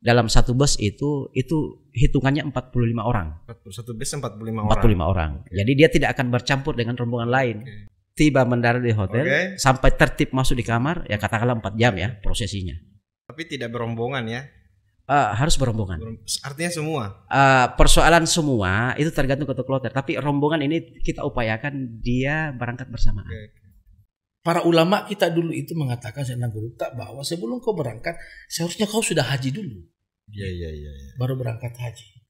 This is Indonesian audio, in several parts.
dalam satu bus itu hitungannya 45 orang. Satu bus 45 orang. 45 orang. Jadi dia tidak akan bercampur dengan rombongan lain. Tiba mendarat di hotel, sampai tertib masuk di kamar, ya katakanlah 4 jam ya prosesinya. Tapi tidak berombongan ya? Harus berombongan. Artinya semua? Persoalan semua itu tergantung ketua kloter. Tapi rombongan ini kita upayakan dia berangkat bersamaan. Para ulama kita dulu itu mengatakan, Senang Guru, tak, bahwa sebelum kau berangkat seharusnya kau sudah haji dulu. Iya. Baru berangkat haji.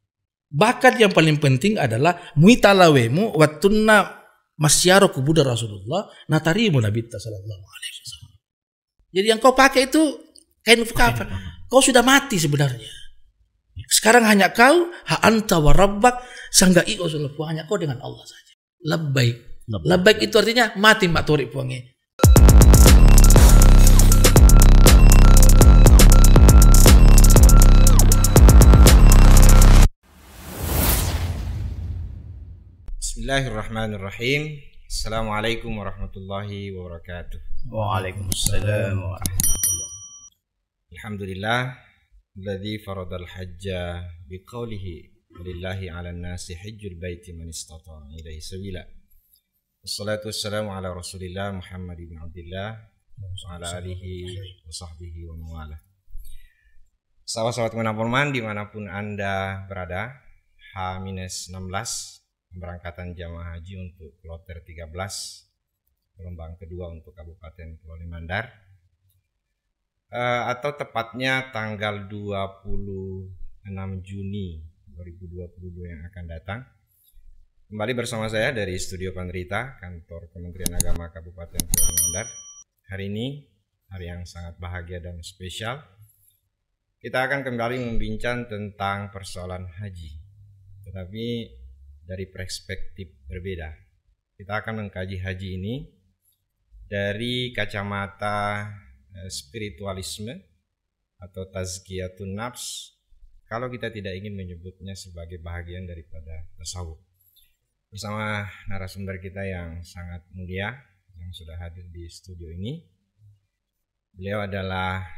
Bahkan yang paling penting adalah muitalawemu wattunna masyaro kubuda Rasulullah natarimu Nabi sallallahu alaihi wasallam. Jadi yang kau pakai itu kain kafan. Kau sudah mati sebenarnya. Sekarang hanya kau ha anta wa rabbak sanggai Rasulullah, hanya kau dengan Allah saja. Labbaik. Labbaik itu artinya mati mak tori puange. Bismillahirrahmanirrahim. Assalamualaikum warahmatullahi wabarakatuh. Waalaikumsalam warahmatullahi. Alhamdulillah alladzi faradal hajja biqaulihi walillahi 'alan nasi hajjul baiti man istata'a ilaihi sabila. Wassalatu wassalamu ala Rasulillah Muhammad ibn Abdullah wa ala alihi wa sahbihi wa mawalah. Sahabat-sahabat dimanapun Anda berada, H-16 pemberangkatan jamaah haji untuk kloter 13 gelombang kedua untuk Kabupaten Pulau Mandar, atau tepatnya tanggal 26 Juni 2022 yang akan datang. Kembali bersama saya dari Studio Pandrita, kantor Kementerian Agama Kabupaten Pulau Mandar. Hari ini hari yang sangat bahagia dan spesial. Kita akan kembali membincang tentang persoalan haji, tetapi dari perspektif berbeda. Kita akan mengkaji haji ini dari kacamata spiritualisme atau tazkiyatun nafs, kalau kita tidak ingin menyebutnya sebagai bahagian daripada tasawuf. Bersama narasumber kita yang sangat mulia yang sudah hadir di studio ini. Beliau adalah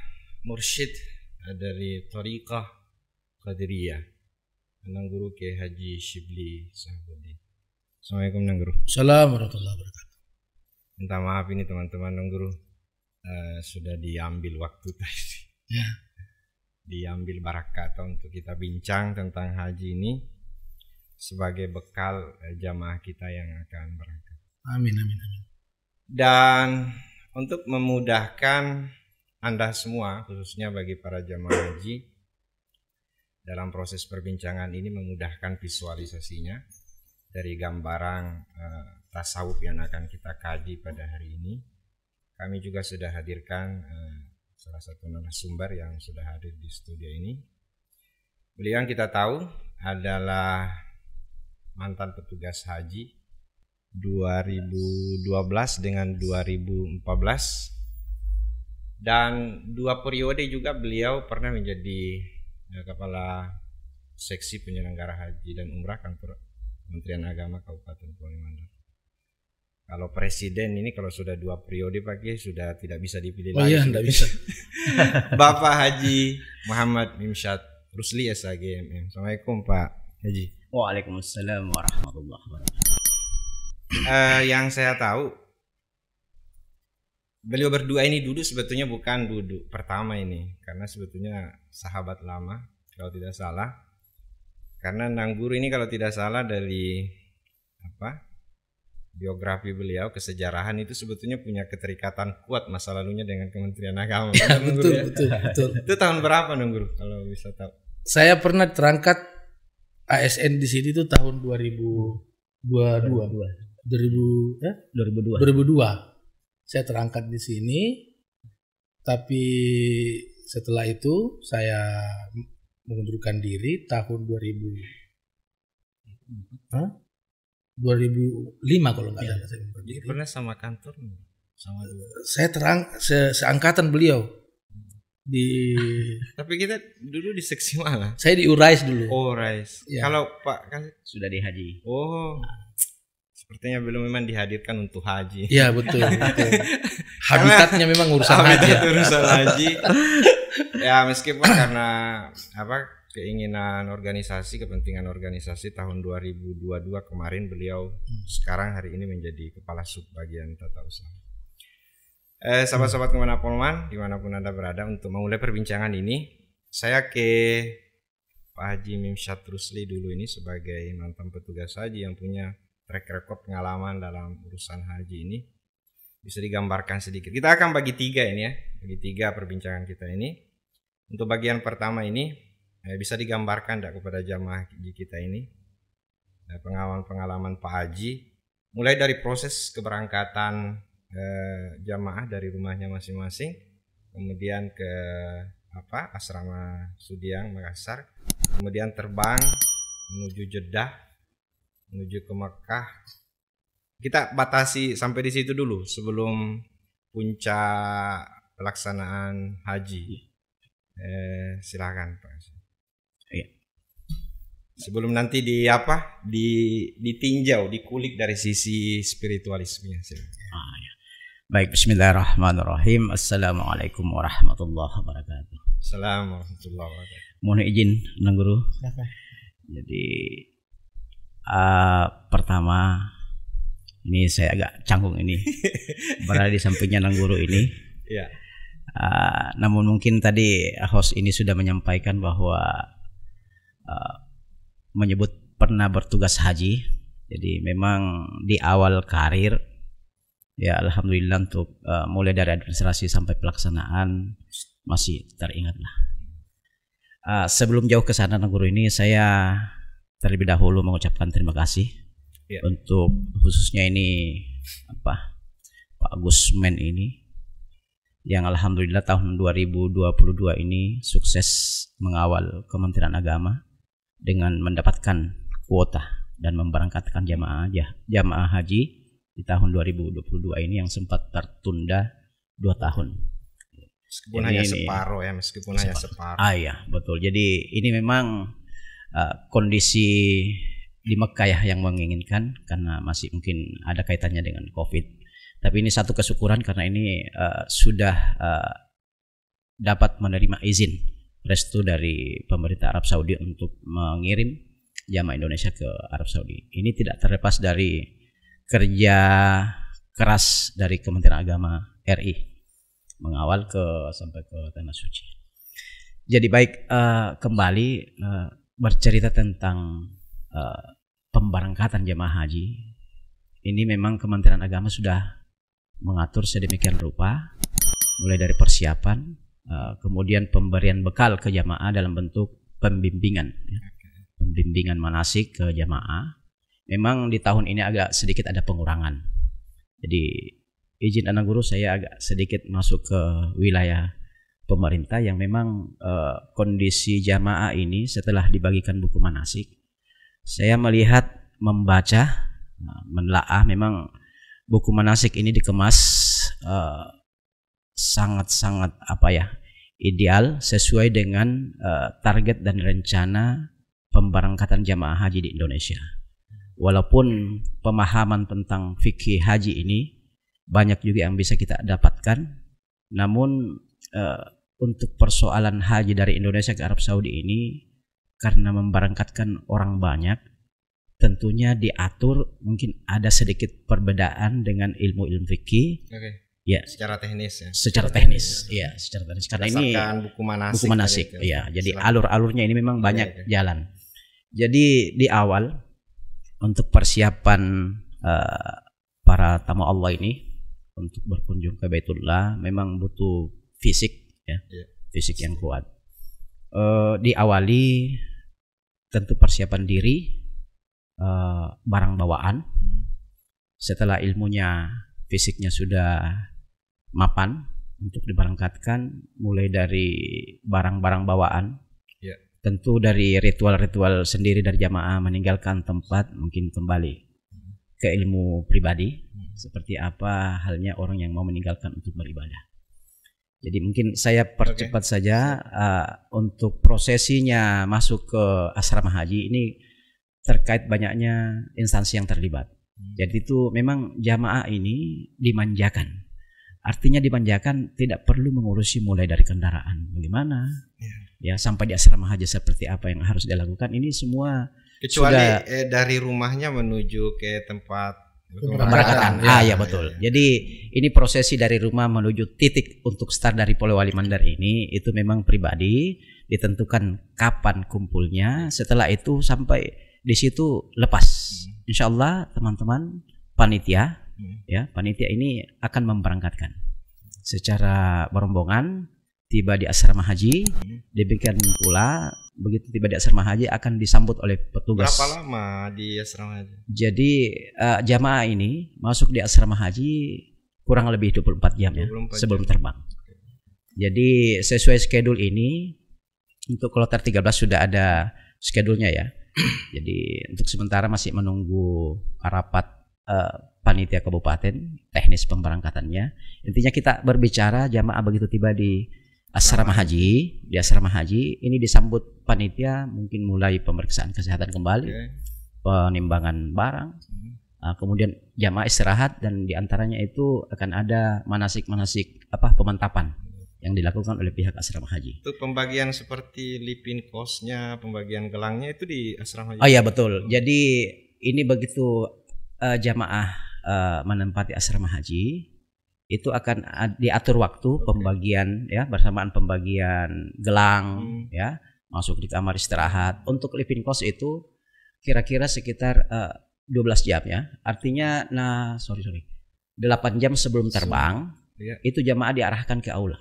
mursyid dari Thariqah Qadiriyah, Nang Guru Kiai Haji Shibli Sahabuddin. Assalamualaikum Nang Guru. Assalamualaikum warahmatullahi wabarakatuh. Minta maaf ini teman-teman Nang Guru, sudah diambil waktu tadi. Ya. Diambil barakah untuk kita bincang tentang haji ini sebagai bekal jamaah kita yang akan berangkat. Amin. Dan untuk memudahkan Anda semua, khususnya bagi para jamaah haji, dalam proses perbincangan ini memudahkan visualisasinya dari gambaran tasawuf yang akan kita kaji pada hari ini. Kami juga sudah hadirkan salah satu narasumber yang sudah hadir di studio ini. Beliau yang kita tahu adalah mantan petugas haji 2012 dengan 2014, dan 2 periode juga beliau pernah menjadi kepala seksi penyelenggara haji dan umrah kantor Kementerian Agama Kabupaten Pulau Mandar. Kalau presiden ini kalau sudah 2 periode Pak Kiai sudah tidak bisa dipilih lagi. Oh iya, tidak bisa. Bapak Haji Muhammad Mimsyad Rusli SAGMM. Assalamualaikum Pak Haji. Waalaikumsalam warahmatullahi wabarakatuh. Yang saya tahu, beliau berdua ini duduk sebetulnya bukan duduk pertama ini, karena sebetulnya sahabat lama kalau tidak salah. Karena Nang Guru ini kalau tidak salah dari biografi beliau, kesejarahan itu sebetulnya punya keterikatan kuat masa lalunya dengan Kementerian Agama. Ya, betul. Itu tahun berapa Nang Guru kalau bisa tahu? Saya pernah terangkat ASN di sini tuh tahun 2002. Saya terangkat di sini, tapi setelah itu saya mengundurkan diri tahun 2005 kalau nggak salah saya mengundurkan diri. Pernah sama kantor? Saya seangkatan beliau di. Tapi kita dulu di seksi mana? Saya di Urais dulu. Oh, Urais. Ya. Kalau Pak kan sudah di haji. Oh. Sepertinya belum memang dihadirkan untuk haji. Iya betul. Habitatnya memang urusan haji. Urusan haji. Ya meskipun karena keinginan organisasi, kepentingan organisasi tahun 2022 kemarin beliau sekarang hari ini menjadi kepala sub bagian tata usaha. Sahabat-sahabat dimanapun Anda berada, untuk memulai perbincangan ini saya ke Pak Haji Mimsyad Rusli dulu ini sebagai mantan petugas haji yang punya track record pengalaman dalam urusan haji ini. Bisa digambarkan sedikit. Kita akan bagi tiga ini ya, bagi tiga perbincangan kita ini. Untuk bagian pertama ini bisa digambarkan kepada jamaah haji kita ini pengalaman Pak Haji, mulai dari proses keberangkatan jamaah dari rumahnya masing-masing, kemudian ke asrama Sudiang Makassar, kemudian terbang menuju Jeddah, menuju ke Mekah. Kita batasi sampai di situ dulu sebelum puncak pelaksanaan haji. Silakan Pak. Ya. Sebelum nanti ditinjau, dikulik dari sisi spiritualismenya. Ya. Baik, bismillahirrahmanirrahim. Assalamualaikum warahmatullahi wabarakatuh. Assalamualaikum warahmatullahi wabarakatuh. Mohon izin, Nang Guru. Jadi pertama ini saya agak canggung ini berada di sampingnya Nang Guru ini. Ya. Namun mungkin tadi host ini sudah menyampaikan bahwa menyebut pernah bertugas haji. Jadi memang di awal karir ya alhamdulillah untuk mulai dari administrasi sampai pelaksanaan masih teringat lah. Sebelum jauh ke sana Nang Guru ini, saya terlebih dahulu mengucapkan terima kasih untuk khususnya ini Pak Gusmen ini yang alhamdulillah tahun 2022 ini sukses mengawal Kementerian Agama dengan mendapatkan kuota dan memberangkatkan jamaah haji di tahun 2022 ini yang sempat tertunda 2 tahun. Meskipun hanya separuh ya, hanya separuh. Iya, betul. Jadi ini memang kondisi di Mekah ya yang menginginkan, karena masih mungkin ada kaitannya dengan COVID. Tapi ini satu kesyukuran karena ini sudah dapat menerima izin restu dari pemerintah Arab Saudi untuk mengirim jamaah Indonesia ke Arab Saudi. Ini tidak terlepas dari kerja keras dari Kementerian Agama RI mengawal sampai ke tanah suci. Jadi baik, kembali bercerita tentang pemberangkatan jamaah haji. Ini memang Kementerian Agama sudah mengatur sedemikian rupa, mulai dari persiapan, kemudian pemberian bekal ke jamaah dalam bentuk pembimbingan manasik ke jamaah. Memang di tahun ini agak sedikit ada pengurangan. Jadi izin Nang Guru, saya agak sedikit masuk ke wilayah pemerintah yang memang kondisi jamaah ini setelah dibagikan buku manasik, saya melihat, membaca, menelaah, memang buku manasik ini dikemas sangat-sangat ideal sesuai dengan target dan rencana pemberangkatan jamaah haji di Indonesia. Walaupun pemahaman tentang fikih haji ini banyak juga yang bisa kita dapatkan, namun untuk persoalan haji dari Indonesia ke Arab Saudi ini, karena memberangkatkan orang banyak, tentunya diatur mungkin ada sedikit perbedaan dengan ilmu-ilmu fikih. Ya, secara teknis ya. Secara teknis. Karena ini buku manasik. Ya, jadi alur-alurnya ini memang banyak jalan. Jadi di awal untuk persiapan para tamu Allah ini untuk berkunjung ke Baitullah memang butuh fisik ya. Fisik yang kuat. Diawali tentu persiapan diri, barang bawaan. Setelah ilmunya, fisiknya sudah mapan untuk diberangkatkan, mulai dari barang-barang bawaan. Tentu dari ritual-ritual sendiri dari jamaah meninggalkan tempat, mungkin kembali ke ilmu pribadi, seperti apa halnya orang yang mau meninggalkan untuk beribadah. Jadi mungkin saya percepat saja untuk prosesinya masuk ke asrama haji ini terkait banyaknya instansi yang terlibat. Jadi itu memang jamaah ini dimanjakan Artinya dimanjakan tidak perlu mengurusi mulai dari kendaraan bagaimana, ya sampai di asrama haji seperti apa yang harus dilakukan. Ini semua Kecuali sudah dari rumahnya menuju ke tempat pemberangkatan. Ya betul. Jadi ini prosesi dari rumah menuju titik untuk start dari Polewali Mandar ini itu memang pribadi, ditentukan kapan kumpulnya. Setelah itu sampai di situ lepas. Insya Allah teman-teman panitia, ya panitia ini akan memberangkatkan secara berombongan. Tiba di asrama haji, demikian pula begitu tiba di asrama haji akan disambut oleh petugas. Berapa lama di asrama haji? Jadi jamaah ini masuk di asrama haji kurang lebih 24 jam ya 24 sebelum jam. terbang. Jadi sesuai schedule ini untuk kloter 13 sudah ada schedule-nya ya. Jadi untuk sementara masih menunggu rapat panitia kabupaten teknis pemberangkatannya. Intinya kita berbicara jamaah begitu tiba di asrama haji, ini disambut panitia mungkin mulai pemeriksaan kesehatan kembali, penimbangan barang, kemudian jamaah istirahat dan diantaranya itu akan ada manasik-manasik pemantapan yang dilakukan oleh pihak asrama haji. Itu pembagian seperti living cost-nya, pembagian gelangnya itu di asrama haji. Oh iya betul. Jadi ini begitu jamaah menempati asrama haji itu akan diatur waktu pembagian ya bersamaan pembagian gelang ya masuk di kamar istirahat. Untuk living cost itu kira-kira sekitar 12 jam ya. Artinya 8 jam sebelum terbang itu jamaah diarahkan ke aula.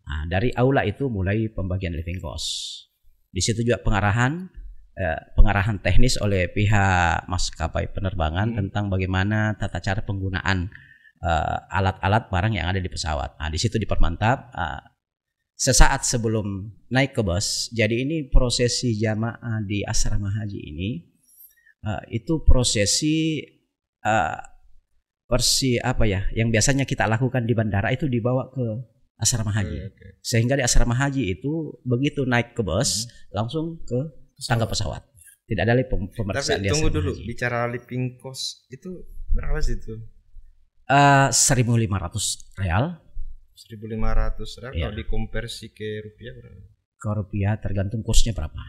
Nah, dari aula itu mulai pembagian living cost. Di situ juga pengarahan teknis oleh pihak maskapai penerbangan tentang bagaimana tata cara penggunaan alat-alat barang yang ada di pesawat. Nah, di situ dipermantap sesaat sebelum naik ke bus. Jadi ini prosesi jamaah di asrama haji ini itu prosesi yang biasanya kita lakukan di bandara itu dibawa ke asrama haji. Sehingga di asrama haji itu begitu naik ke bus langsung ke tangga pesawat. Tidak ada lagi pemeriksaan. Tapi tunggu dulu, bicara living cost itu berapa sih itu? 1.500 real. 1.500 real Ya. kalau dikonversi ke rupiah berapa? Ke rupiah tergantung kursnya berapa.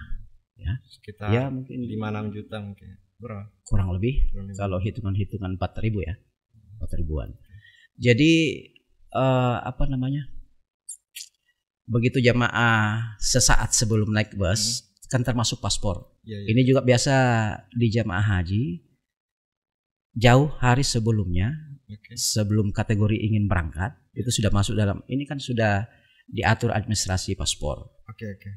Ya. Sekitar Ya mungkin 5-6 juta mungkin. Berapa? kurang lebih kalau hitungan-hitungan 4.000 ya. 4.000-an. Jadi begitu jamaah sesaat sebelum naik bus kan termasuk paspor. Ini juga biasa di jamaah haji jauh hari sebelumnya. Sebelum kategori ingin berangkat itu sudah masuk dalam ini kan sudah diatur administrasi paspor.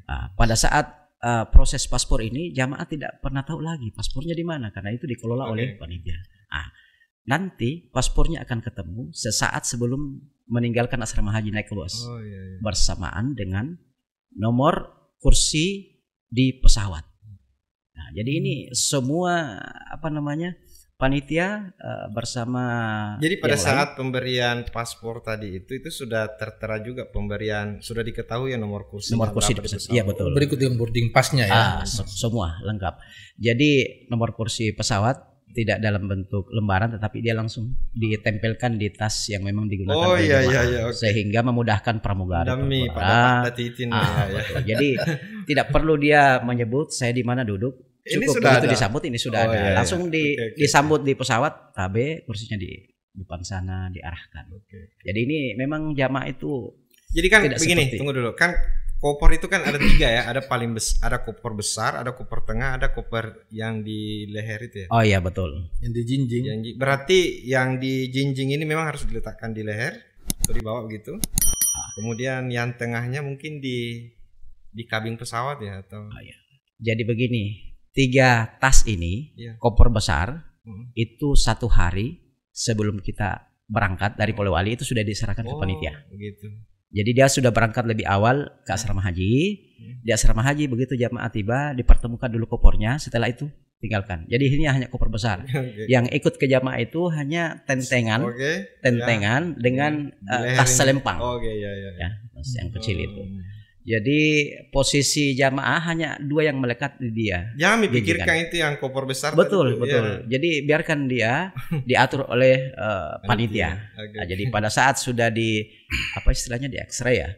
Nah, pada saat proses paspor ini jamaah tidak pernah tahu lagi paspornya di mana karena itu dikelola oleh panitia. Nah, nanti paspornya akan ketemu sesaat sebelum meninggalkan asrama haji naik ke bus bersamaan dengan nomor kursi di pesawat. Nah, jadi ini semua panitia bersama. Jadi pada saat pemberian paspor tadi itu sudah tertera juga sudah diketahui ya nomor kursi. Iya betul. Berikut dengan boarding pass-nya ya. Semua lengkap. Jadi nomor kursi pesawat tidak dalam bentuk lembaran tetapi dia langsung ditempelkan di tas yang memang digunakan sehingga memudahkan pramugari. Jadi tidak perlu dia menyebut saya di mana duduk. Cukup begitu disambut ini sudah ada. Langsung disambut di pesawat, KB kursinya di depan sana diarahkan. Jadi ini memang jamaah itu. Jadi kan begini, tunggu dulu. Kan koper itu kan ada 3 ya, ada ada koper besar, ada koper tengah, ada koper yang di leher itu ya. Oh iya betul. Yang di jinjing. Berarti yang di jinjing ini memang harus diletakkan di leher atau dibawa begitu. Kemudian yang tengahnya mungkin di kabin pesawat ya atau. Jadi begini. 3 tas ini, koper besar, itu 1 hari sebelum kita berangkat dari Polewali itu sudah diserahkan ke panitia. Begitu. Jadi dia sudah berangkat lebih awal ke asrama haji. Di asrama haji begitu jamaah tiba dipertemukan dulu kopernya, setelah itu tinggalkan. Jadi ini hanya koper besar. Yang ikut ke jamaah itu hanya tentengan dengan tas selempang. Ya, tas yang kecil itu. Jadi posisi jamaah hanya 2 yang melekat di dia. Jangan dipikirkan itu yang koper besar. Betul, tadi, betul. Ya. Jadi biarkan dia diatur oleh panitia. Okay. Nah, jadi pada saat sudah di apa istilahnya di X-ray ya,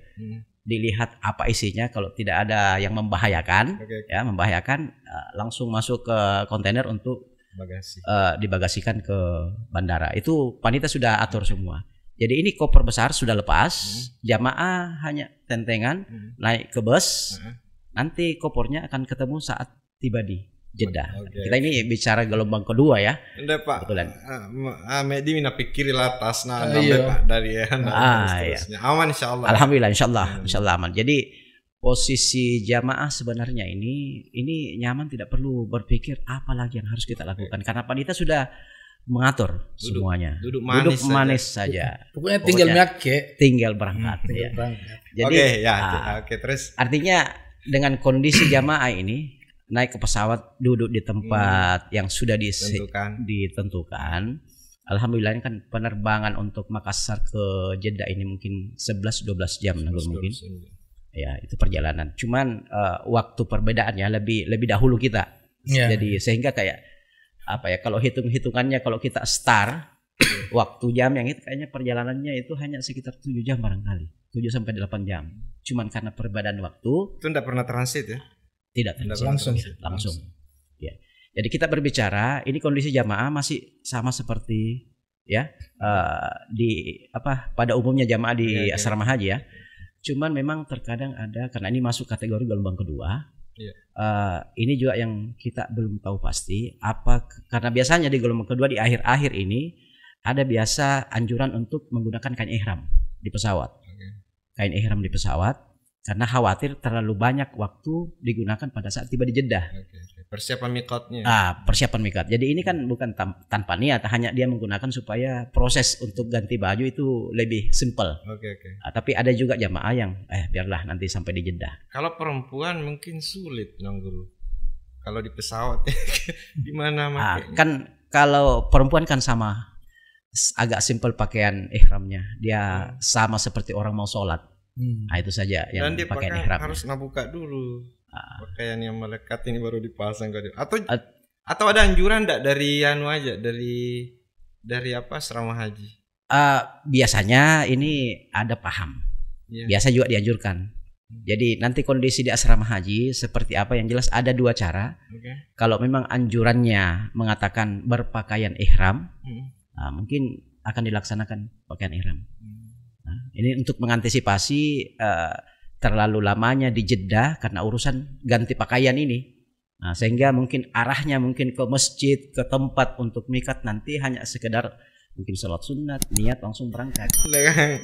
dilihat apa isinya. Kalau tidak ada yang membahayakan, ya membahayakan, langsung masuk ke kontainer untuk bagasi. Dibagasikan ke bandara. Itu panitia sudah atur semua. Jadi ini koper besar sudah lepas, jamaah hanya tentengan naik ke bus. Nanti kopernya akan ketemu saat tiba di Jeddah. Kita ini bicara gelombang kedua ya. Enggak Pak. Kebetulan. Medi mina pikir latas Pak dari iya. Aman insyaallah. Alhamdulillah insyaallah aman. Jadi posisi jamaah sebenarnya ini nyaman, tidak perlu berpikir apa lagi yang harus kita lakukan karena panitia sudah mengatur semuanya. Duduk manis saja. Pokoknya tinggal tinggal berangkat ya. Jadi terus artinya dengan kondisi jamaah ini naik ke pesawat, duduk di tempat yang sudah ditentukan. Alhamdulillah ini kan penerbangan untuk Makassar ke Jeddah ini mungkin 11-12 jam mungkin. Ya, itu perjalanan. Cuman waktu perbedaannya lebih dahulu kita. Jadi sehingga kayak apa ya, kalau hitungannya kalau kita start waktu jam yang itu kayaknya perjalanannya itu hanya sekitar 7 jam barangkali. 7 sampai 8 jam. Cuman karena perbedaan waktu itu tidak pernah transit ya? Tidak transit. Langsung. Ya. Jadi kita berbicara ini kondisi jamaah masih sama seperti ya pada umumnya jamaah di asrama haji ya. Cuman memang terkadang ada, karena ini masuk kategori gelombang kedua. Ini juga yang kita belum tahu pasti karena biasanya di gelombang kedua di akhir-akhir ini ada biasa anjuran untuk menggunakan kain ihram di pesawat. Kain ihram di pesawat karena khawatir terlalu banyak waktu digunakan pada saat tiba di Jeddah. Persiapan mikotnya. Persiapan mikot. Jadi ini kan bukan tanpa niat, hanya dia menggunakan supaya proses untuk ganti baju itu lebih simple. Tapi ada juga jamaah yang biarlah nanti sampai di Jeddah. Kalau perempuan mungkin sulit, Guru. Kalau di pesawat di mana makanya? Kan kalau perempuan kan sama, agak simple pakaian ihramnya. Dia sama seperti orang mau sholat. Itu saja yang pakaian ihram. Harus nabuka dulu. Pakaian yang melekat ini baru dipasang atau ada anjuran enggak dari dari asrama haji? Biasanya ini ada paham. Biasa juga dianjurkan. Jadi nanti kondisi di asrama haji seperti apa, yang jelas ada 2 cara. Kalau memang anjurannya mengatakan berpakaian ihram, mungkin akan dilaksanakan pakaian ihram. Ini untuk mengantisipasi terlalu lamanya di Jeddah karena urusan ganti pakaian ini. Sehingga mungkin arahnya mungkin ke masjid, ke tempat untuk mikat, nanti hanya sekedar mungkin sholat sunat, niat langsung berangkat.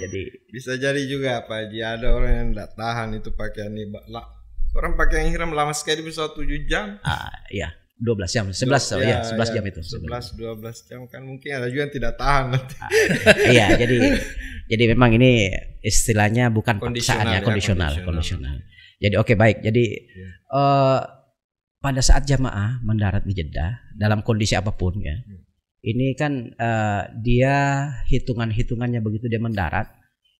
Jadi bisa jadi juga Pak Haji, ada orang yang tidak tahan itu pakaian ini. Orang pakai ihram lama sekali bisa 7 jam. Iya, 12 jam, 11 jam itu. 11-12 jam kan mungkin ada juga yang tidak tahan nanti. Iya, jadi memang ini istilahnya bukan kondisional, paksaan ya, kondisional. Jadi baik. Jadi pada saat jamaah mendarat di Jeddah dalam kondisi apapun ya. Ini kan dia hitungannya begitu dia mendarat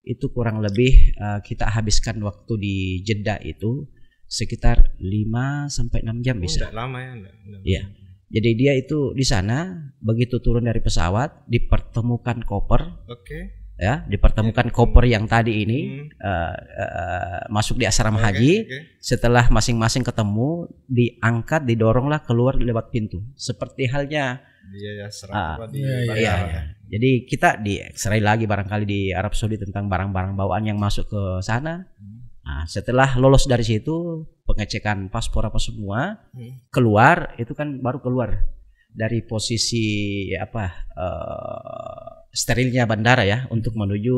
itu kurang lebih kita habiskan waktu di Jeddah itu sekitar 5 sampai 6 jam bisa. Enggak lama ya, Iya. Jadi dia itu di sana begitu turun dari pesawat dipertemukan koper. Ya, dipertemukan koper yang tadi ini masuk di asrama haji. Setelah masing-masing ketemu, diangkat, didoronglah keluar lewat pintu. Seperti halnya Jadi kita di X-ray lagi barangkali di Arab Saudi tentang barang-barang bawaan yang masuk ke sana. Setelah lolos dari situ, pengecekan paspor apa semua, keluar itu kan baru keluar dari posisi sterilnya bandara ya, untuk menuju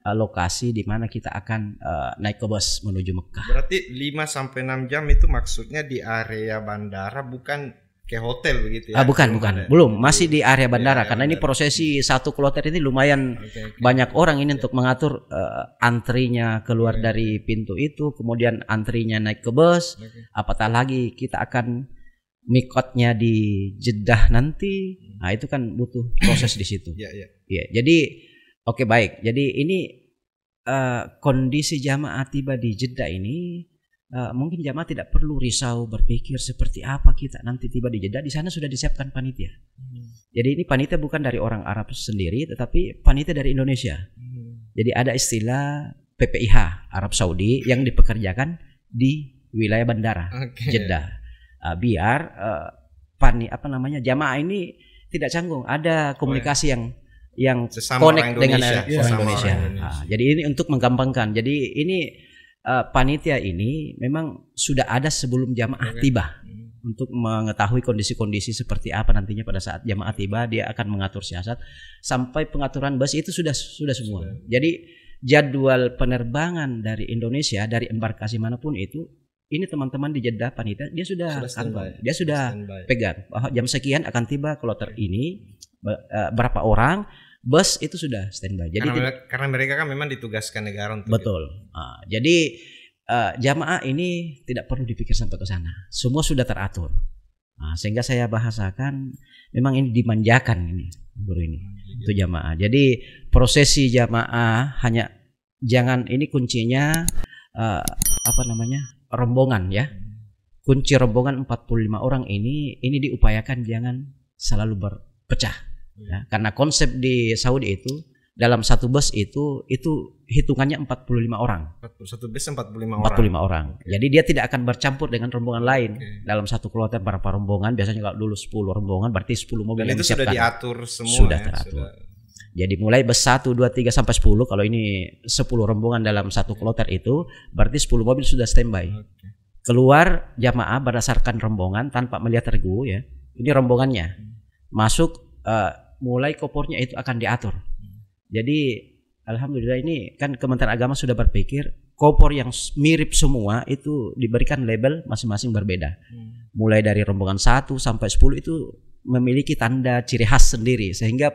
lokasi di mana kita akan naik ke bus menuju Mekah. Berarti 5 sampai 6 jam itu maksudnya di area bandara, bukan ke hotel begitu ya? Bukan. Belum, masih di area bandara karena ini prosesi satu kloter ini lumayan banyak orang ini untuk mengatur antrinya keluar dari pintu itu, kemudian antrinya naik ke bus, apatah lagi kita akan mikotnya di Jeddah nanti. Itu kan butuh proses di situ. Iya. Jadi baik. Jadi ini kondisi jamaah tiba di Jeddah ini, mungkin jamaah tidak perlu risau berpikir seperti apa kita nanti tiba di Jeddah. Di sana sudah disiapkan panitia. Jadi ini panitia bukan dari orang Arab sendiri, tetapi panitia dari Indonesia. Jadi ada istilah PPIH Arab Saudi yang dipekerjakan di wilayah bandara Jeddah, biar jamaah ini tidak canggung. Ada komunikasi yang connect dengan orang Indonesia. Jadi ini untuk menggampangkan. Jadi ini panitia ini memang sudah ada sebelum jamaah tiba untuk mengetahui kondisi-kondisi seperti apa nantinya pada saat jamaah tiba. Dia akan mengatur siasat sampai pengaturan bus itu sudah semua. Jadi jadwal penerbangan dari Indonesia dari embarkasi manapun itu, ini teman-teman di Jeddah panitia dia sudah pegang bahwa jam sekian akan tiba kloter ini, berapa orang. Bus itu sudah standby. Jadi karena mereka kan memang ditugaskan negara untuk betul. Jadi jamaah ini tidak perlu dipikir sampai ke sana. Semua sudah teratur. Sehingga saya bahasakan memang ini dimanjakan ini guru ini untuk jamaah. Jadi prosesi jamaah hanya jangan, ini kuncinya rombongan ya. Kunci rombongan 45 orang ini diupayakan jangan selalu berpecah. Ya, karena konsep di Saudi itu dalam satu bus itu hitungannya 45 orang. Satu bus 45 orang. Jadi dia tidak akan bercampur dengan rombongan lain. Dalam satu kloter berapa rombongan? Biasanya kalau dulu 10 rombongan berarti 10 mobil. Dan itu sudah diatur semua. Sudah teratur. Jadi mulai bus 1, 2, 3 sampai 10. Kalau ini 10 rombongan dalam satu kloter itu berarti 10 mobil sudah standby. Keluar jamaah berdasarkan rombongan tanpa melihat regu ya. Ini rombongannya. Masuk mulai kopornya itu akan diatur. Jadi alhamdulillah ini kan Kementerian Agama sudah berpikir kopor yang mirip semua itu diberikan label masing-masing berbeda. Mulai dari rombongan 1 sampai 10 itu memiliki tanda ciri khas sendiri sehingga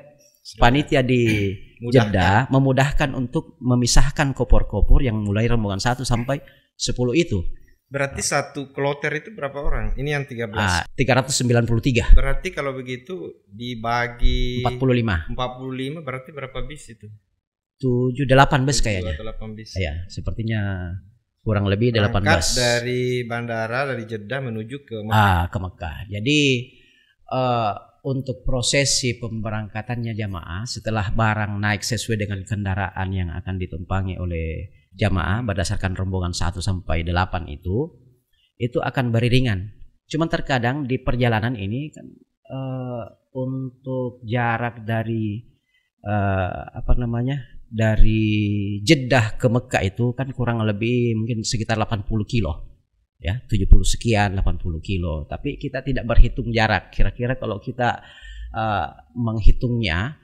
panitia di Jeddah memudahkan untuk memisahkan kopor-kopor yang mulai rombongan 1 sampai 10 itu. Berarti satu kloter itu berapa orang? Ini yang 13. 393. Berarti kalau begitu dibagi 45 berarti berapa bis itu? 8 bus kayaknya. 8 bis. Ya, sepertinya kurang lebih 8 bus. Dari bandara dari Jeddah menuju ke Mekah. Ke Mekah. Jadi untuk prosesi pemberangkatannya jamaah setelah barang naik sesuai dengan kendaraan yang akan ditumpangi oleh jamaah berdasarkan rombongan 1 sampai 8 itu akan beriringan. Cuman terkadang di perjalanan ini kan untuk jarak dari dari Jeddah ke Mekah itu kan kurang lebih mungkin sekitar 80 kilo. Ya, 70 sekian 80 kilo. Tapi kita tidak berhitung jarak. Kira-kira kalau kita menghitungnya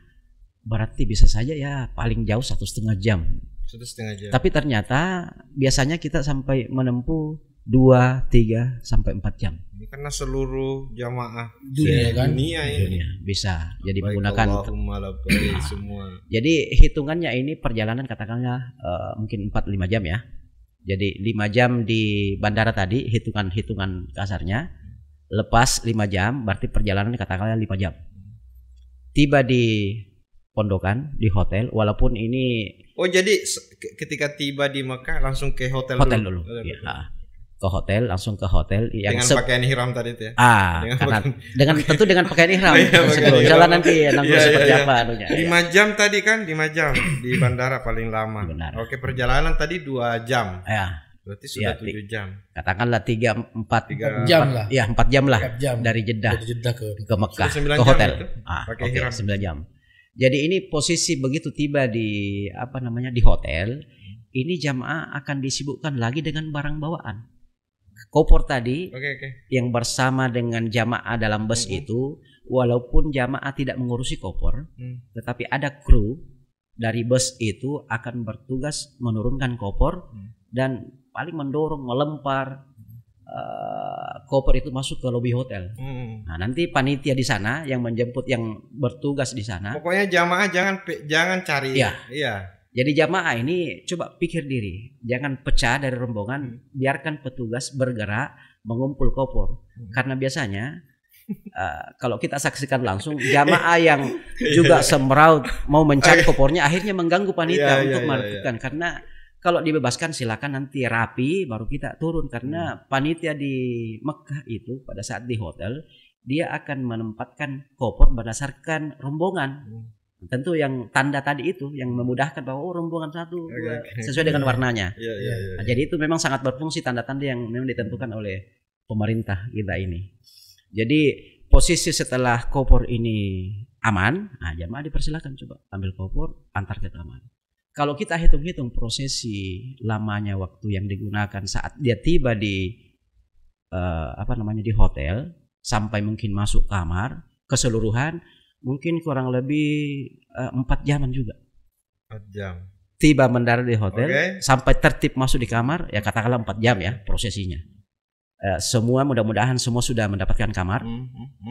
berarti bisa saja ya paling jauh 1,5 jam. 1,5 jam. Tapi ternyata biasanya kita sampai menempuh 2, 3 sampai 4 jam. Ini karena seluruh jamaah dunia ini bisa. Jadi menggunakan semua. Jadi hitungannya ini perjalanan katakanlah mungkin 4-5 jam ya. Jadi 5 jam di bandara tadi hitungan kasarnya. Lepas 5 jam berarti perjalanan katakanlah 5 jam. Tiba di pondokan di hotel walaupun ini jadi ketika tiba di Mekah langsung ke hotel dulu. Ya, ke hotel langsung ke hotel yang dengan pakaian ihram tadi itu ya. Tentu dengan pakaian ihram. Jalan nanti seperti apa anunya. 5 jam tadi kan 5 jam di bandara paling lama. Benar. Oke, perjalanan tadi 2 jam. Ya. Berarti sudah 7 jam. Katakanlah 3-4 jam lah. Ya, 4 jam lah dari Jeddah ke Mekah ke hotel. Pakai ihram 9 jam. Jadi ini posisi begitu tiba di di hotel, ini jamaah akan disibukkan lagi dengan barang bawaan. Kopor tadi yang bersama dengan jamaah dalam bus itu, walaupun jamaah tidak mengurusi kopor, tetapi ada kru dari bus itu akan bertugas menurunkan kopor dan paling mendorong, melempar koper itu masuk ke lobi hotel. Nah, nanti panitia di sana yang menjemput, yang bertugas di sana. Pokoknya jamaah jangan cari. Iya. Jadi jamaah ini coba pikir diri, jangan pecah dari rombongan, biarkan petugas bergerak mengumpul kopor. Karena biasanya kalau kita saksikan langsung jamaah yang juga semeraut mau mencari kopornya akhirnya mengganggu panitia untuk melakukan karena kalau dibebaskan silakan nanti rapi baru kita turun karena panitia di Mekah itu pada saat di hotel dia akan menempatkan kopor berdasarkan rombongan. Tentu yang tanda tadi itu yang memudahkan bahwa rombongan satu sesuai dengan warnanya. Nah, jadi itu memang sangat berfungsi tanda-tanda yang memang ditentukan oleh pemerintah kita ini. Jadi posisi setelah kopor ini aman, nah jamaah dipersilakan coba ambil kopor antar ke kamar. Kalau kita hitung-hitung prosesi lamanya waktu yang digunakan saat dia tiba di di hotel sampai mungkin masuk kamar keseluruhan mungkin kurang lebih 4 jaman juga. 4 jam. Tiba mendarat di hotel sampai tertib masuk di kamar ya katakanlah 4 jam ya prosesinya. Semua mudah-mudahan semua sudah mendapatkan kamar.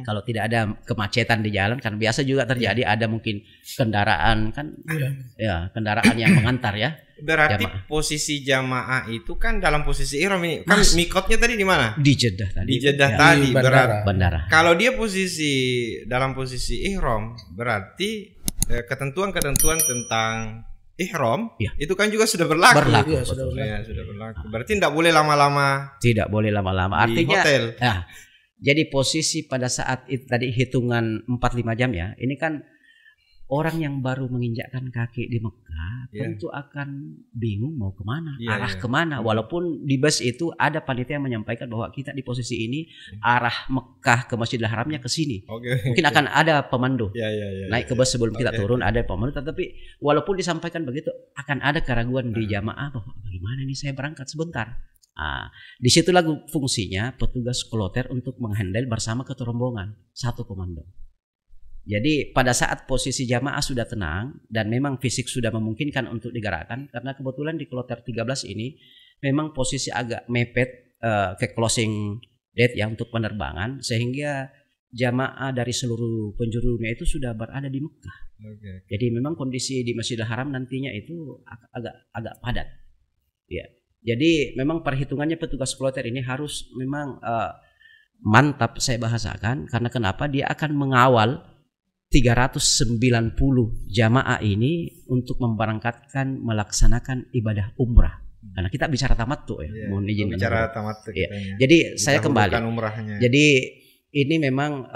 Kalau tidak ada kemacetan di jalan kan biasa juga terjadi ada mungkin kendaraan kan ya kendaraan yang mengantar ya. Berarti posisi jamaah itu kan dalam posisi ihram ini. Kan mikotnya tadi di mana? Di Jeddah tadi. Di Jeddah tadi bandara. Kalau dia dalam posisi ihram berarti ketentuan-ketentuan tentang ihram itu kan juga sudah berlaku. Sudah berlaku. Berarti tidak boleh lama-lama. Tidak boleh lama-lama. Artinya hotel. Nah, jadi posisi pada saat itu tadi hitungan 4-5 jam ya. Ini kan orang yang baru menginjakkan kaki di Mekah tentu akan bingung mau kemana, arah kemana. Walaupun di bus itu ada panitia yang menyampaikan bahwa kita di posisi ini arah Mekah ke Masjidil Haramnya ke sini. Mungkin akan ada pemandu. Naik ke bus sebelum kita turun ada pemandu. Tetapi walaupun disampaikan begitu akan ada keraguan di jamaah bahwa bagaimana ini saya berangkat sebentar. Disitulah fungsinya petugas kloter untuk menghandle bersama ketua rombongan satu komando. Jadi pada saat posisi jamaah sudah tenang dan memang fisik sudah memungkinkan untuk digerakkan karena kebetulan di kloter 13 ini memang posisi agak mepet ke closing date ya untuk penerbangan sehingga jamaah dari seluruh penjuru dunia itu sudah berada di Mekah. Jadi memang kondisi di Masjidil Haram nantinya itu agak padat. Ya. Jadi memang perhitungannya petugas kloter ini harus memang mantap saya bahasakan karena kenapa dia akan mengawal 390 jamaah ini untuk memberangkatkan melaksanakan ibadah umrah. Karena kita bicara tamattu ya, mohon izin. Bicara tamattu. Jadi saya kembali. Jadi ini memang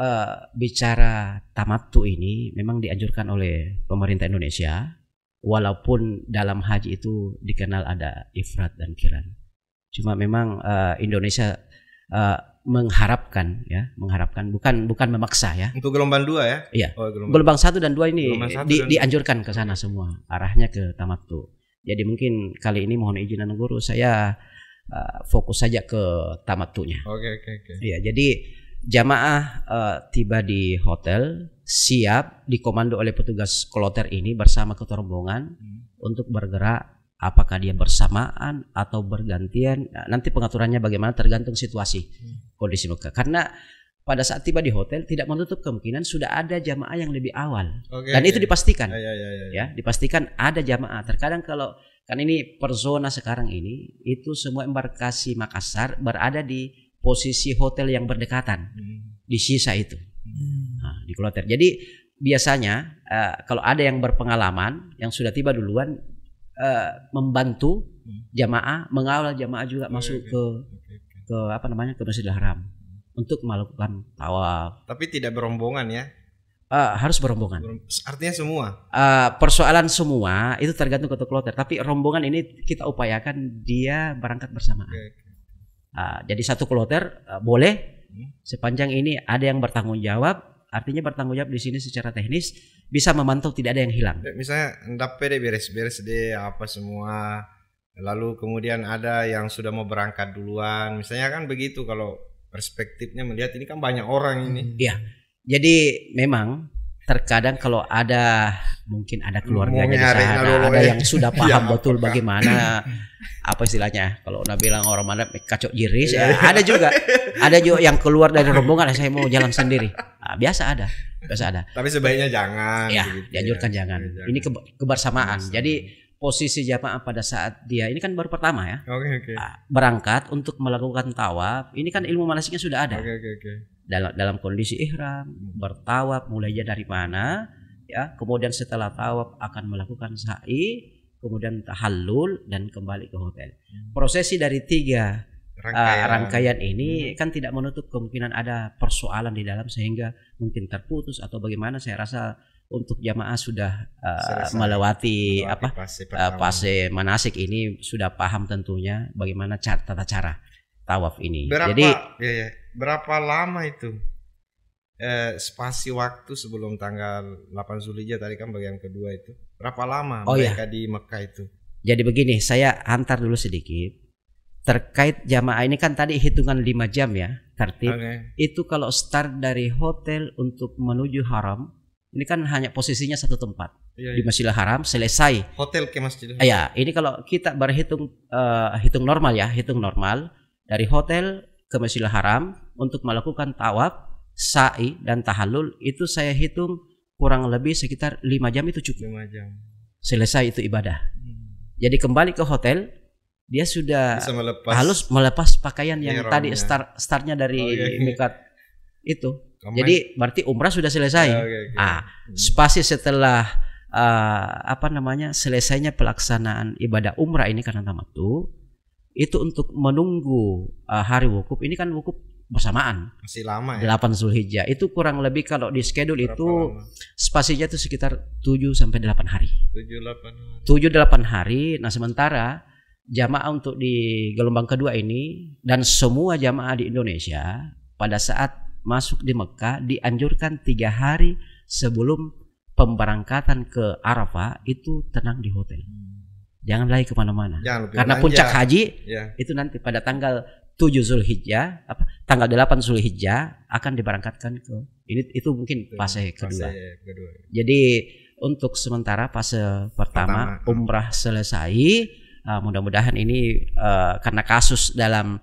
bicara tamattu ini memang dianjurkan oleh pemerintah Indonesia, walaupun dalam haji itu dikenal ada ifrat dan qiran. Cuma memang Indonesia mengharapkan bukan memaksa ya. Untuk gelombang 2 ya? Iya. Gelombang 1 dan 2 ini dianjurkan ke sana semua, arahnya ke tamattu. Jadi mungkin kali ini mohon izin Anak Guru saya fokus saja ke tamattunya. Oke. Iya, jadi jamaah tiba di hotel siap dikomando oleh petugas kloter ini bersama ketua rombongan untuk bergerak. Apakah dia bersamaan atau bergantian, nanti pengaturannya bagaimana tergantung situasi kondisi Mekah. Karena pada saat tiba di hotel tidak menutup kemungkinan sudah ada jamaah yang lebih awal. Dan itu dipastikan. Ya, dipastikan ada jamaah. Terkadang kalau kan ini per zona sekarang ini itu semua embarkasi Makassar berada di posisi hotel yang berdekatan di sisa itu. Di kloter. Jadi biasanya kalau ada yang berpengalaman yang sudah tiba duluan membantu jamaah, mengawal jamaah juga masuk ke Masjidil Haram untuk melakukan tawaf. Tapi tidak berombongan ya? Harus berombongan. Artinya semua? Persoalan semua itu tergantung ketua kloter. Tapi rombongan ini kita upayakan dia berangkat bersamaan. Jadi satu kloter boleh sepanjang ini ada yang bertanggung jawab. Artinya bertanggung jawab di sini secara teknis bisa memantau tidak ada yang hilang. Misalnya ndape deh beres-beres deh apa semua. Lalu kemudian ada yang sudah mau berangkat duluan. Misalnya kan begitu kalau perspektifnya melihat ini kan banyak orang ini. Iya. Jadi memang terkadang kalau ada mungkin ada keluarganya di sana, ada yang sudah paham betul bagaimana apa istilahnya kalau bilang orang mana kacau jiris ada juga yang keluar dari rombongan saya mau jalan sendiri. Biasa ada. Tapi sebaiknya jangan. Ya, dianjurkan jangan. Ini kebersamaan. Jadi posisi jamaah pada saat dia ini kan baru pertama ya. Oke. Berangkat untuk melakukan tawaf. Ini kan ilmu manasiknya sudah ada. Oke. dalam kondisi ihram, bertawaf mulainya dari mana, ya. Kemudian setelah tawaf akan melakukan sa'i, kemudian tahallul dan kembali ke hotel. Prosesi dari 3 rangkaian ini kan tidak menutup kemungkinan ada persoalan di dalam sehingga mungkin terputus atau bagaimana. Saya rasa untuk jamaah sudah melewati fase manasik ini, sudah paham tentunya bagaimana tata cara tawaf ini. Berapa lama itu spasi waktu sebelum tanggal 8 Zulhijjah tadi kan bagian kedua itu? Berapa lama mereka di Mekah itu? Jadi begini, saya hantar dulu sedikit. Terkait jamaah ini kan tadi hitungan 5 jam ya tertib. Itu kalau start dari hotel untuk menuju haram, ini kan hanya posisinya satu tempat di Masjidil Haram, selesai hotel ke Masjidil Haram. Ya, ini kalau kita berhitung hitung normal ya, hitung normal dari hotel ke Masjidil Haram untuk melakukan tawaf, sa'i dan tahallul, itu saya hitung kurang lebih sekitar 5 jam itu cukup. 5 jam. Selesai itu ibadah. Jadi kembali ke hotel, dia sudah harus melepas pakaian yang tadi startnya dari miqat itu. Jadi berarti umrah sudah selesai. Spasi setelah selesainya pelaksanaan ibadah umrah ini karena tamattu, itu untuk menunggu hari wukuf. Ini kan wukuf bersamaan. Masih lama ya. 8 Zulhijjah. Itu kurang lebih kalau di schedule itu spasinya itu sekitar 7 sampai 8 hari. 7-8 hari. Nah, sementara jamaah untuk di gelombang kedua ini dan semua jamaah di Indonesia pada saat masuk di Mekah dianjurkan 3 hari sebelum pemberangkatan ke Arafah itu tenang di hotel. Jangan lari kemana-mana. Karena puncak haji itu nanti pada tanggal 7 Zulhijjah, tanggal 8 Zulhijjah akan diberangkatkan ke itu mungkin fase kedua. Jadi untuk sementara fase pertama umrah selesai. Mudah-mudahan ini karena kasus dalam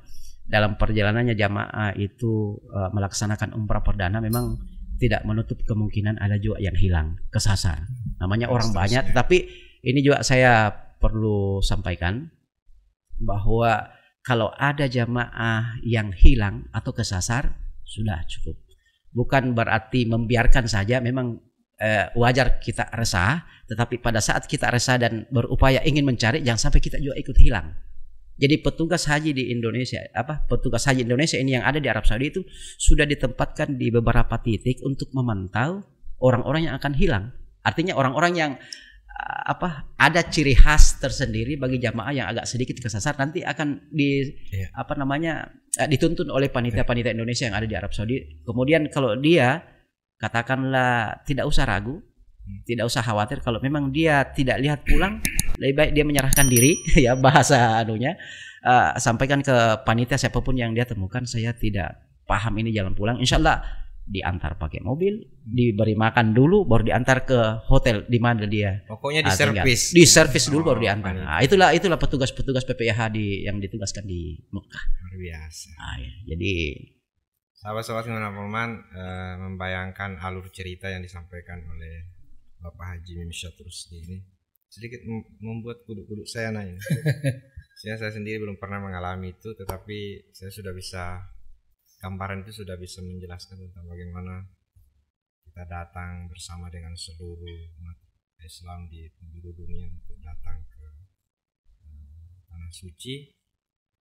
perjalanannya jamaah itu melaksanakan umrah perdana memang tidak menutup kemungkinan ada juga yang hilang, kesasar. Namanya orang banyak, tetapi ini juga saya perlu sampaikan bahwa kalau ada jamaah yang hilang atau kesasar sudah cukup. Bukan berarti membiarkan saja, memang wajar kita resah, tetapi pada saat kita resah dan berupaya ingin mencari, jangan sampai kita juga ikut hilang. Jadi petugas haji di Indonesia, petugas haji Indonesia ini yang ada di Arab Saudi itu sudah ditempatkan di beberapa titik untuk memantau orang-orang yang akan hilang. Artinya orang-orang yang ada ciri khas tersendiri bagi jamaah yang agak sedikit kesasar nanti akan dituntun oleh panitia-panitia Indonesia yang ada di Arab Saudi. Kemudian kalau dia katakanlah tidak usah ragu, tidak usah khawatir, kalau memang dia tidak lihat pulang, lebih baik dia menyerahkan diri ya, bahasa sampaikan ke panitia siapapun yang dia temukan, saya tidak paham ini jalan pulang, insya Allah diantar pakai mobil, diberi makan dulu, baru diantar ke hotel di mana dia. Pokoknya diservis dulu baru diantar. Itulah petugas-petugas PPIH yang ditugaskan di Mekah. Luar biasa. Jadi sahabat-sahabat Munafiman membayangkan alur cerita yang disampaikan oleh Bapak Haji Mimsyah Rusdi ini sedikit membuat kuduk-kuduk saya nanya. Saya sendiri belum pernah mengalami itu, tetapi saya sudah bisa, gambaran itu sudah bisa menjelaskan tentang bagaimana kita datang bersama dengan seluruh umat Islam di penjuru dunia untuk datang ke tanah suci,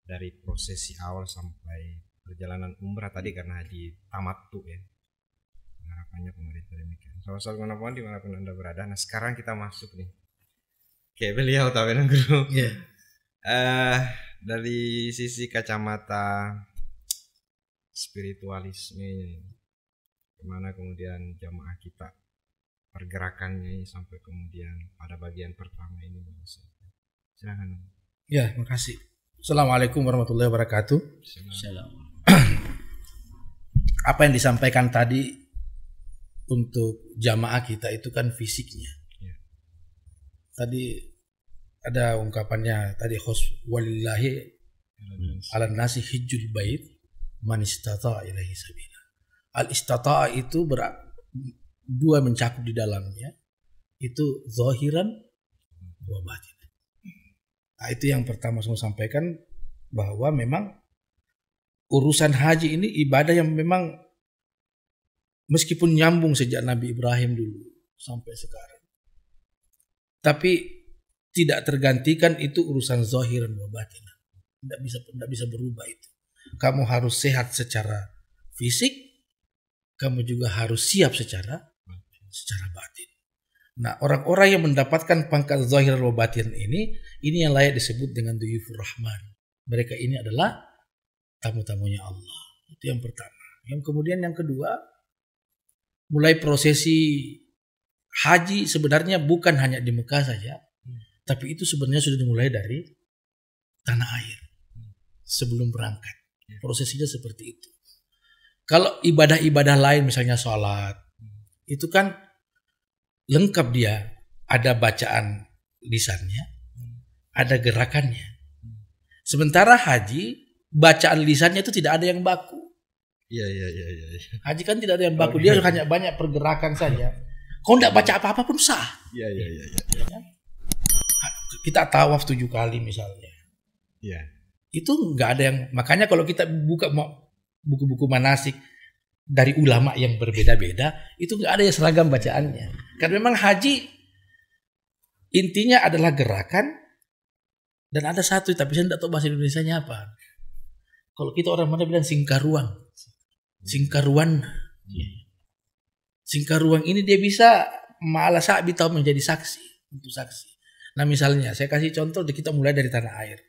dari prosesi awal sampai perjalanan umrah tadi karena haji tamattu ya. Harapannya pemerintah demikian. Sahabat-sahabat manapun dimanapun Anda berada. Nah sekarang kita masuk nih kayak beliau Tawenan Guru. Dari sisi kacamata spiritualisme, kemana kemudian jamaah kita pergerakannya sampai kemudian pada bagian pertama ini. Silakan. Ya, makasih. Assalamualaikum warahmatullahi wabarakatuh. Assalamualaikum. Apa yang disampaikan tadi untuk jamaah kita itu kan fisiknya. Tadi ada ungkapannya tadi walillahi ala nasi hijjul bait man istata'a ilaihi sabila. Al istata'a itu dua mencakup di dalamnya, itu zahiran wa batin. Nah, itu yang pertama saya sampaikan, bahwa memang urusan haji ini ibadah yang memang meskipun nyambung sejak Nabi Ibrahim dulu sampai sekarang, tapi tidak tergantikan itu urusan zahiran wa batin. Tidak bisa berubah itu. Kamu harus sehat secara fisik, kamu juga harus siap secara batin. Nah, orang-orang yang mendapatkan pangkat zahir wa batin ini yang layak disebut dengan duyufur rahman. Mereka ini adalah tamu-tamunya Allah. Itu yang pertama. Yang kemudian yang kedua, mulai prosesi haji sebenarnya bukan hanya di Mekah saja, tapi itu sebenarnya sudah dimulai dari tanah air sebelum berangkat. Prosesinya seperti itu. Kalau ibadah-ibadah lain misalnya sholat, itu kan lengkap dia. Ada bacaan lisannya, ada gerakannya. Sementara haji, bacaan lisannya itu tidak ada yang baku. Iya. Haji kan tidak ada yang baku, dia hanya banyak pergerakan saja. Kau tidak baca apa-apa pun sah. Iya. Kita tawaf 7 kali misalnya. Iya. Itu nggak ada yang, makanya kalau kita buka buku-buku manasik dari ulama yang berbeda-beda, itu nggak ada yang seragam bacaannya. Karena memang haji intinya adalah gerakan dan ada satu, tapi saya tidak tahu bahasa Indonesianya apa. Kalau kita orang mana bilang singkaruan ini dia bisa malah sabi tahu menjadi saksi untuk saksi. Nah misalnya saya kasih contoh, kita mulai dari tanah air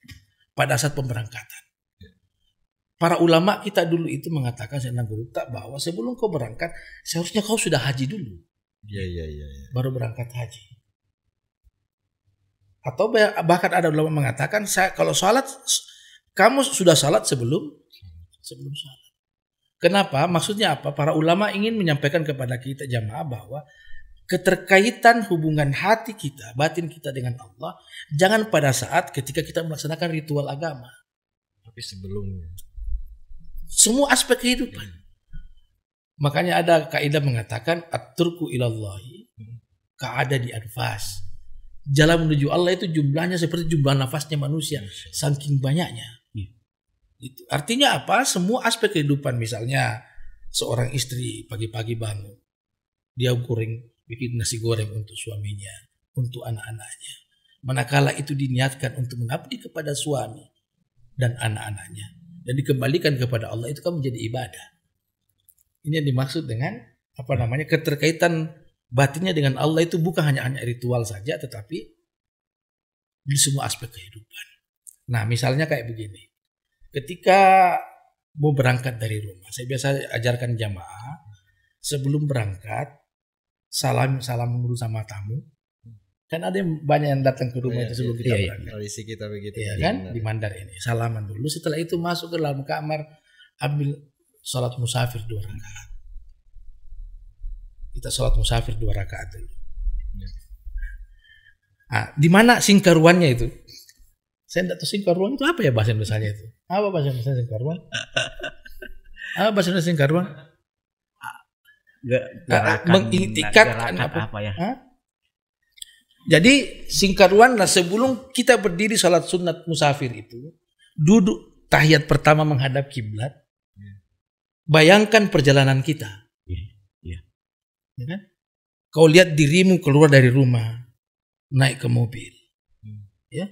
pada saat pemberangkatan. Para ulama kita dulu itu mengatakan bahwa sebelum kau berangkat seharusnya kau sudah haji dulu. Iya. Baru berangkat haji. Atau bahkan ada ulama mengatakan kalau sholat kamu sudah sholat sebelum sholat. Kenapa? Maksudnya apa? Para ulama ingin menyampaikan kepada kita jamaah bahwa keterkaitan hubungan hati kita, batin kita dengan Allah jangan pada saat ketika kita melaksanakan ritual agama, tapi sebelumnya. Semua aspek kehidupan. Makanya ada kaidah mengatakan at-turku ilallahi ka'ada di anfas. Jalan menuju Allah itu jumlahnya seperti jumlah nafasnya manusia, saking banyaknya. Itu artinya apa? Semua aspek kehidupan, misalnya seorang istri pagi-pagi bangun, dia bikin nasi goreng untuk suaminya, untuk anak-anaknya. Manakala itu diniatkan untuk mengabdi kepada suami dan anak-anaknya dan dikembalikan kepada Allah, itu kan menjadi ibadah. Ini yang dimaksud dengan keterkaitan batinnya dengan Allah itu bukan hanya ritual saja, tetapi di semua aspek kehidupan. Nah, misalnya kayak begini. Ketika mau berangkat dari rumah, saya biasa ajarkan jamaah sebelum berangkat salam dulu sama tamu. Kan ada yang banyak yang datang ke rumah itu sebelum kita berangkat. Tradisi kita begitu. Iya kan? Di Mandar ini salaman dulu. Setelah itu masuk ke dalam kamar, ambil salat musafir 2 rakaat. Kita salat musafir 2 rakaat dulu. Nah, di mana singkaruannya itu? Saya tidak tahu singkaruan itu apa ya bahasa Indonesianya itu. Apa bahasa Indonesia singkaruan? Apa bahasa Indonesia singkaruan? Mengiktikkan apa ya? Jadi singkaruan, sebelum kita berdiri salat sunat musafir itu, duduk tahiyat pertama menghadap kiblat. Bayangkan perjalanan kita. Ya kan? Kau lihat dirimu keluar dari rumah, naik ke mobil. Ya.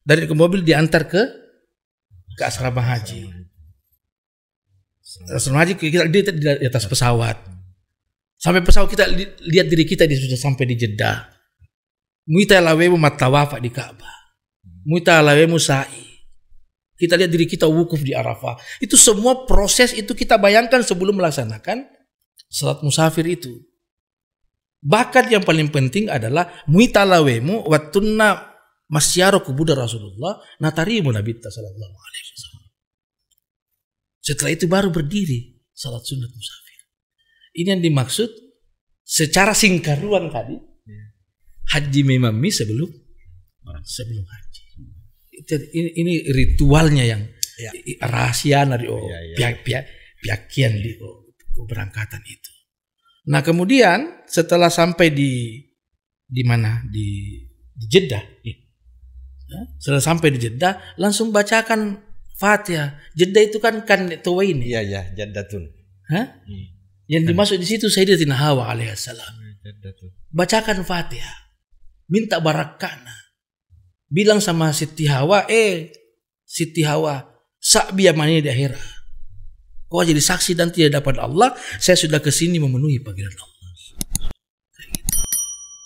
Dari ke mobil diantar ke asrama haji. Asrama haji kita di atas pesawat. Sampai pesawat kita lihat diri kita sudah sampai di Jeddah. Muita lawemu matawafa di Ka'bah. Muita lawemu sa'i. Kita lihat diri kita wukuf di Arafah. Itu semua proses itu kita bayangkan sebelum melaksanakan salat musafir itu. Bahkan yang paling penting adalah muita lawemu wattunna masyaro kubuda Rasulullah natarimu Nabi sallallahu alaihi wasallam. Setelah itu baru berdiri salat sunat musafir. Ini yang dimaksud secara singkaruan tadi. Haji memami sebelum haji. Ini ritualnya yang rahasia dari pihak-pihak di keberangkatan itu. Nah kemudian setelah sampai di mana di Jeddah, setelah sampai di Jeddah langsung bacakan Fatihah. Jeddah itu kan tuwain. Iya Jeddatun. Yang dimaksud di situ Sayyidatina Hawa alaihissalam. Jeddah tuh. Bacakan Fatihah, minta barakana, bilang sama Siti Hawa, Siti Hawa, sa'bi amani di akhirat. Kau jadi saksi dan tidak dapat Allah, saya sudah kesini memenuhi panggilan Allah.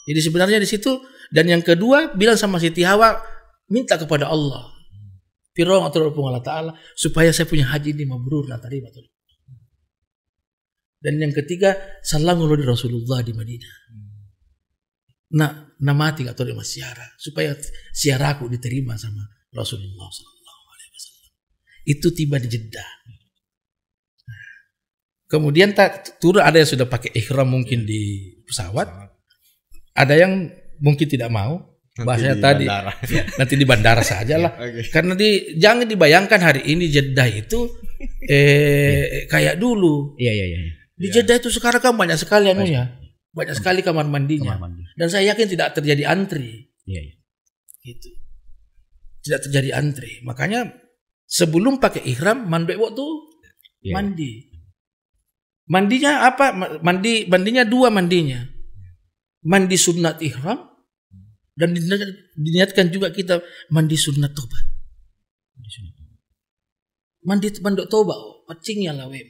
Jadi sebenarnya di situ. Dan yang kedua bilang sama Siti Hawa, minta kepada Allah, Fir'aun atau Allah Ta'ala, supaya saya punya haji ini mabrur la tarima. Dan yang ketiga, salam di Rasulullah di Madinah. Nah mati atau di siara, supaya siaraku diterima sama Rasulullah SAW. Itu tiba di Jeddah. Kemudian turun, ada yang sudah pakai ihram mungkin di pesawat, ada yang mungkin tidak mau. Bahasanya tadi nanti di bandara saja lah. Karena jangan dibayangkan hari ini Jeddah itu kayak dulu. Iya. Di Jeddah itu sekarang kan banyak sekali anunya, banyak sekali kamar mandinya. Dan saya yakin tidak terjadi antri. Iya. Gitu. Tidak terjadi antri. Makanya sebelum pakai ihram mandek tuh mandi. Mandinya apa? Mandinya dua mandinya. Mandi sunat ihram dan diniatkan juga kita mandi sunat tobat. Mandi tobat, pacingnya lawem.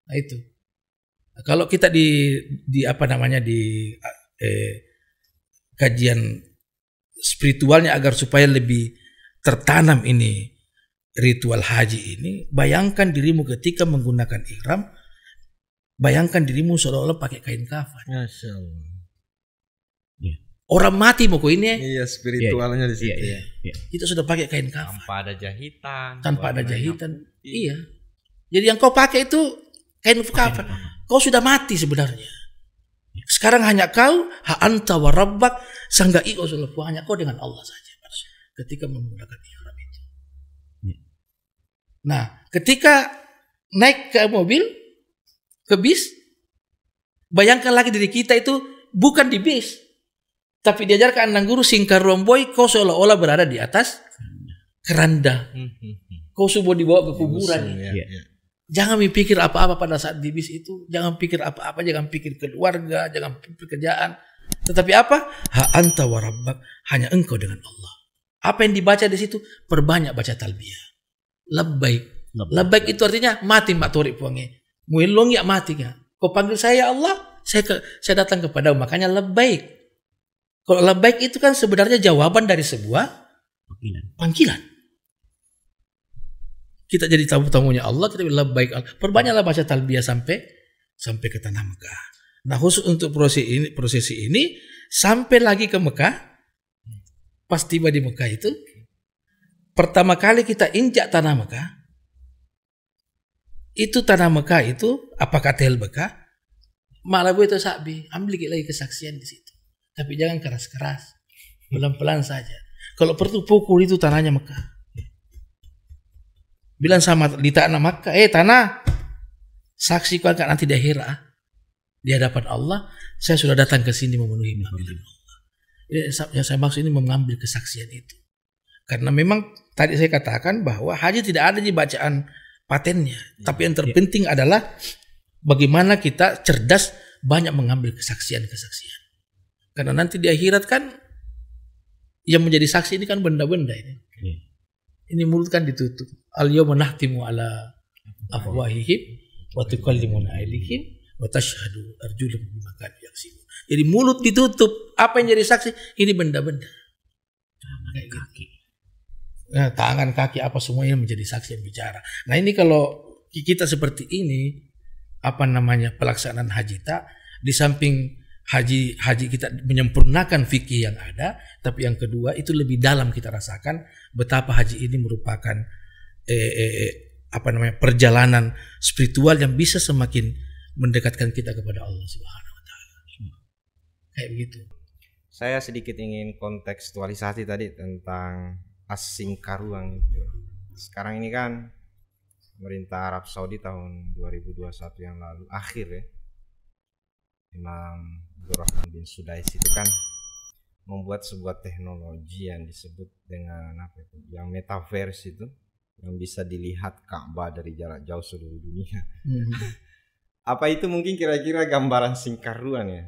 Nah itu. Nah, kalau kita di kajian spiritualnya agar supaya lebih tertanam ini ritual haji ini, bayangkan dirimu ketika menggunakan ihram, bayangkan dirimu seolah-olah pakai kain kafan. Masya Allah. Orang mati mau ini. Iya, spiritualnya di situ. Iya. Kita sudah pakai kain kafan. Tanpa ada jahitan. Iya. Jadi yang kau pakai itu kain kafan. Kau sudah mati sebenarnya. Sekarang hanya kau, ha anta wa rabbak, sanggai hanya kau dengan Allah saja ketika menggunakan ihram itu. Nah, ketika naik ke mobil, ke bis, bayangkan lagi diri kita itu bukan di bis, tapi diajarkan anak guru singkar romboy, kau seolah-olah berada di atas keranda. Kau sudah dibawa ke kuburan. Jangan mikir apa-apa pada saat di bis itu. Jangan pikir apa-apa, jangan pikir keluarga, jangan pikir pekerjaan. Tetapi apa? Ha anta wa rabbak, hanya engkau dengan Allah. Apa yang dibaca di situ? Perbanyak baca talbiyah. Labbaik. Labbaik itu artinya mati mbak tori puange. Muilong ya mati ya. Kau panggil saya Allah, saya datang kepadamu. Makanya labbaik. Kalau labbaik itu kan sebenarnya jawaban dari sebuah panggilan. Kita jadi tamu-tamunya Allah, kita bilang labbaik Allah. Perbanyaklah baca talbiyah sampai ke tanah Mekah. Nah, khusus untuk prosesi ini sampai lagi ke Mekah. Pas tiba di Mekah itu, pertama kali kita injak tanah Mekah. Itu tanah Mekah itu, apakah tel Mekah? Malah itu sabi, ambil lagi kesaksian di situ. Tapi jangan keras-keras, pelan-pelan saja. Kalau perlu pukul itu tanahnya Mekah. Bilang sama di tanah Makkah, tanah, saksi kau akan nanti di akhirat di hadapan Allah, saya sudah datang ke sini memenuhi panggilan Allah. Yang saya maksud ini mengambil kesaksian itu. Karena memang tadi saya katakan bahwa haji tidak ada di bacaan patennya, tapi yang terpenting adalah bagaimana kita cerdas banyak mengambil kesaksian-kesaksian. Karena nanti di akhirat kan yang menjadi saksi ini kan benda-benda ini. Ini mulut kan ditutup. Al-yawma nahtimu ala afwahihim wa tukallimuna aydihim wa tashhadu arjuluhum bima kanu yaksibun. Jadi mulut ditutup. Apa yang jadi saksi? Ini benda-benda. Tangan, kaki. Nah, tangan, kaki, apa semuanya menjadi saksi yang bicara. Nah, ini kalau kita seperti ini, pelaksanaan haji tak, di samping haji kita menyempurnakan fikih yang ada, tapi yang kedua itu lebih dalam kita rasakan betapa haji ini merupakan perjalanan spiritual yang bisa semakin mendekatkan kita kepada Allah Subhanahu wa taala. Kayak begitu. Saya sedikit ingin kontekstualisasi tadi tentang As-Singkaruang itu. Sekarang ini kan pemerintah Arab Saudi tahun 2021 yang lalu akhir ya, Imam Abdurrahman bin Sudais itu kan membuat sebuah teknologi yang disebut dengan yang metaverse itu, yang bisa dilihat Ka'bah dari jarak jauh seluruh dunia. Apa itu mungkin kira-kira gambaran singkaruan ya?